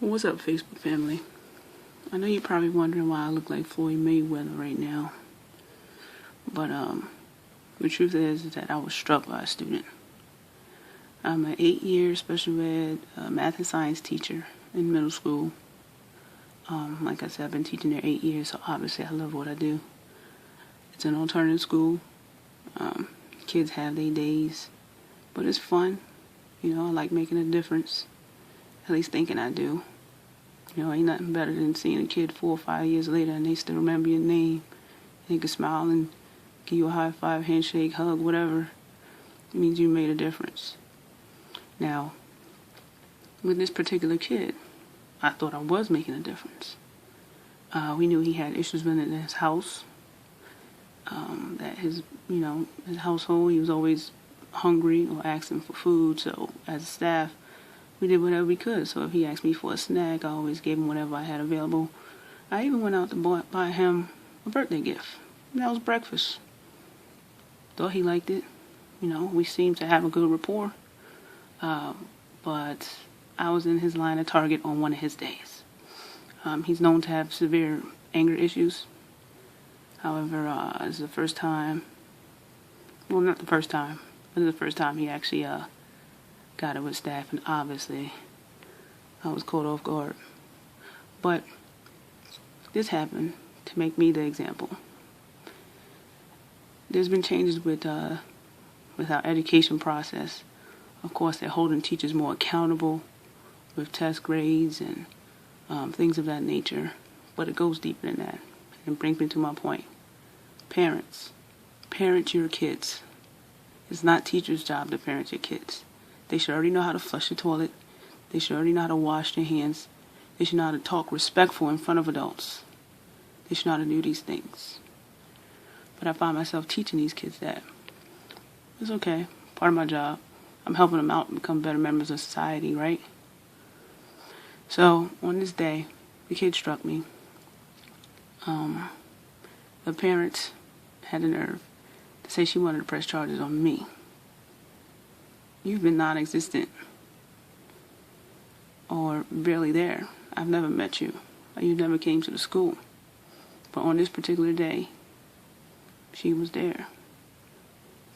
What's up, Facebook family? I know you're probably wondering why I look like Floyd Mayweather right now. But the truth is that I was struck by a student. I'm an 8-year special ed math and science teacher in middle school. Like I said, I've been teaching there 8 years, so obviously I love what I do. It's an alternative school. Kids have their days, but it's fun. I like making a difference. At least thinking I do. Ain't nothing better than seeing a kid 4 or 5 years later and they still remember your name. They can smile and give you a high five, handshake, hug, whatever. It means you made a difference. Now, with this particular kid, I thought I was making a difference. We knew he had issues within his house. That his household, he was always hungry or asking for food. So as a staff, we did whatever we could. So if he asked me for a snack, I always gave him whatever I had available. I even went out to buy him a birthday gift. And that was breakfast. Thought he liked it. We seemed to have a good rapport. But I was in his line of target on one of his days. He's known to have severe anger issues. However, it's the first time, well, not the first time, but it's the first time he actually got it with staff, and obviously I was caught off guard. But this happened to make me the example. There's been changes with our education process. Of course, they're holding teachers more accountable with test grades and things of that nature. But it goes deeper than that. And brings me to my point. Parents. Parent your kids. It's not teachers' job to parent your kids. They should already know how to flush the toilet. They should already know how to wash their hands. They should know how to talk respectful in front of adults. They should know how to do these things. But I find myself teaching these kids that. It's okay. Part of my job. I'm helping them out and become better members of society, right? So, on this day, the kid struck me. The parents had the nerve to say she wanted to press charges on me. You've been non-existent or barely there. I've never met you. You never came to the school. But on this particular day, she was there.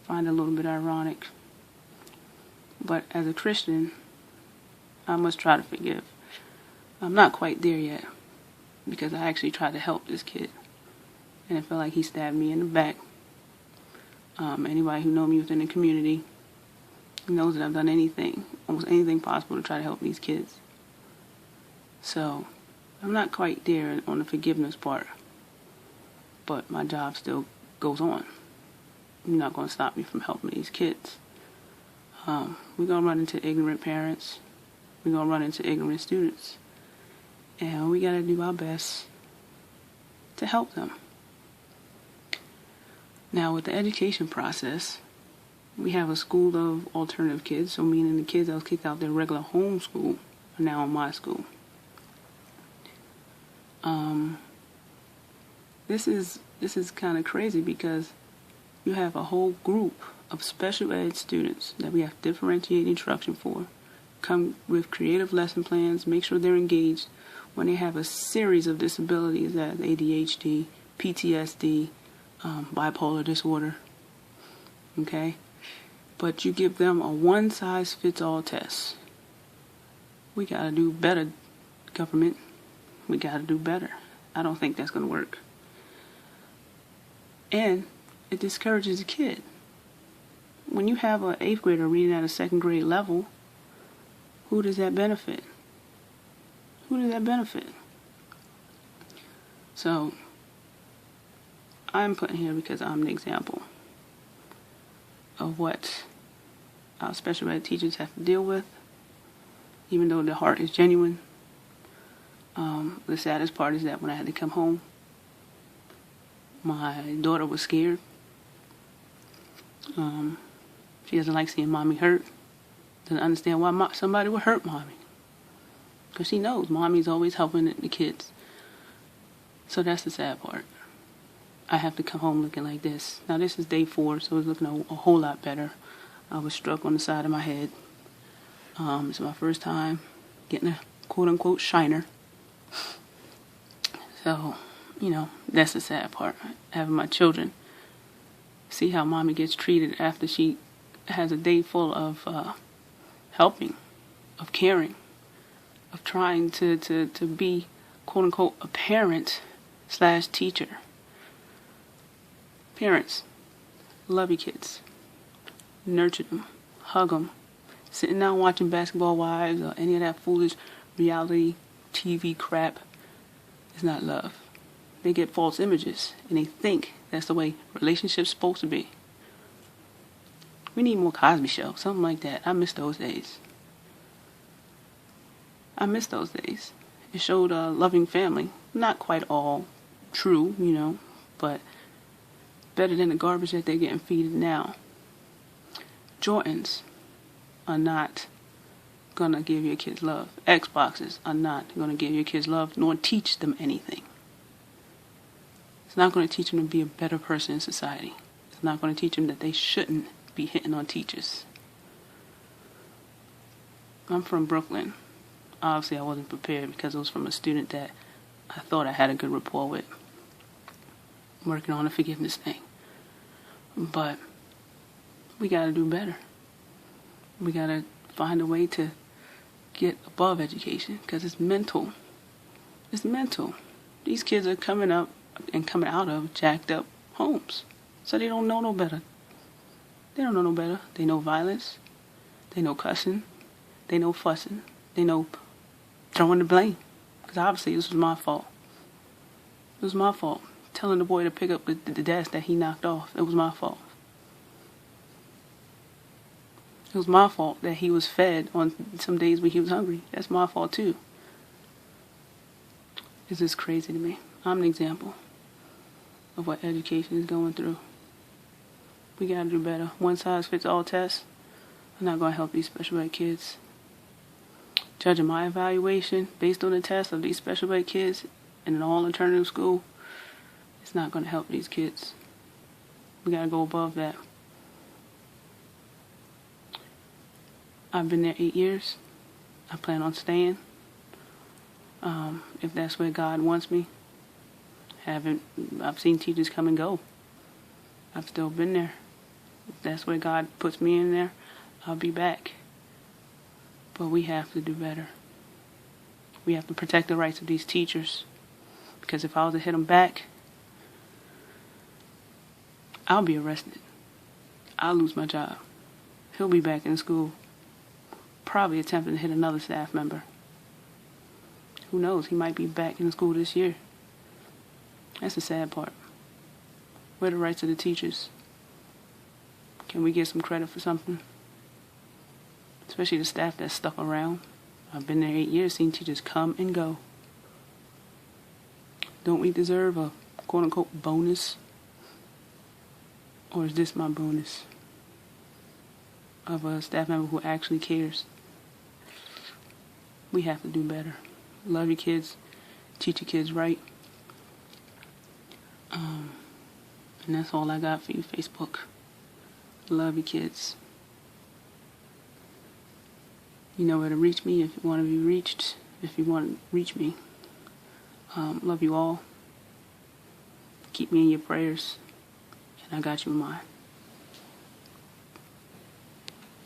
I find it a little bit ironic. But as a Christian, I must try to forgive. I'm not quite there yet because I actually tried to help this kid. And it felt like he stabbed me in the back. Anybody who knows me within the community knows that I've done almost anything possible to try to help these kids. So, I'm not quite there on the forgiveness part. But my job still goes on. You're not going to stop me from helping these kids. We're going to run into ignorant parents. We're going to run into ignorant students. And we got to do our best to help them. Now, with the education process, we have a school of alternative kids, so meaning the kids that was kicked out their regular home school are now in my school. This is kind of crazy because you have a whole group of special ed students that we have differentiated instruction for, come with creative lesson plans, make sure they're engaged when they have a series of disabilities as ADHD, PTSD, bipolar disorder, okay? But you give them a one-size-fits-all test. We gotta do better, government. We gotta do better. I don't think that's gonna work. And it discourages the kid. When you have an 8th grader reading at a 2nd grade level, who does that benefit? Who does that benefit? So, I'm putting here because I'm the example of what our special ed teachers have to deal with, even though their heart is genuine. The saddest part is that when I had to come home, my daughter was scared. She doesn't like seeing mommy hurt. Doesn't understand why somebody would hurt mommy. Because she knows mommy's always helping the kids. So that's the sad part. I have to come home looking like this. Now this is day 4, so it's looking a whole lot better. I was struck on the side of my head. It's my first time getting a quote-unquote shiner. So, that's the sad part. Having my children see how mommy gets treated after she has a day full of helping, of caring, of trying to be, quote-unquote, a parent / teacher. Parents, love your kids. Nurture them. Hug them. Sitting down watching Basketball Wives or any of that foolish reality TV crap is not love. They get false images and they think that's the way relationships supposed to be. We need more Cosby Show, something like that. I miss those days. It showed a loving family. Not quite all true, but better than the garbage that they're getting fed now. Jordans are not gonna give your kids love. Xboxes are not gonna give your kids love nor teach them anything. It's not gonna teach them to be a better person in society. It's not gonna teach them that they shouldn't be hitting on teachers. I'm from Brooklyn. Obviously, I wasn't prepared because it was from a student that I thought I had a good rapport with. I'm working on a forgiveness thing. But we gotta do better. We gotta find a way to get above education because it's mental. It's mental. These kids are coming up and coming out of jacked up homes. So they don't know no better. They don't know no better. They know violence. They know cussing. They know fussing. They know throwing the blame. Because obviously this was my fault. It was my fault. Telling the boy to pick up the desk that he knocked off. It was my fault. It was my fault that he was fed on some days when he was hungry. That's my fault too. It's just crazy to me. I'm an example of what education is going through. We gotta do better. One size fits all tests are not gonna help these special ed kids. Judging my evaluation based on the test of these special ed kids in an all alternative school, it's not gonna help these kids. We gotta go above that. I've been there 8 years. I plan on staying. If that's where God wants me. I've seen teachers come and go. I've still been there. If that's where God puts me in there, I'll be back. But we have to do better. We have to protect the rights of these teachers. Because if I was to hit them back, I'll be arrested. I'll lose my job. He'll be back in school, probably attempting to hit another staff member. Who knows? He might be back in school this year. That's the sad part. Where are the rights of the teachers? Can we get some credit for something? Especially the staff that's stuck around. I've been there 8 years, seen teachers come and go. Don't we deserve a quote-unquote bonus? Or is this my bonus? Of a staff member who actually cares. We have to do better. Love your kids. Teach your kids right. And that's all I got for you, Facebook. Love your kids. You know where to reach me if you want to be reached. If you want to reach me. Love you all. Keep me in your prayers. And I got you in mine.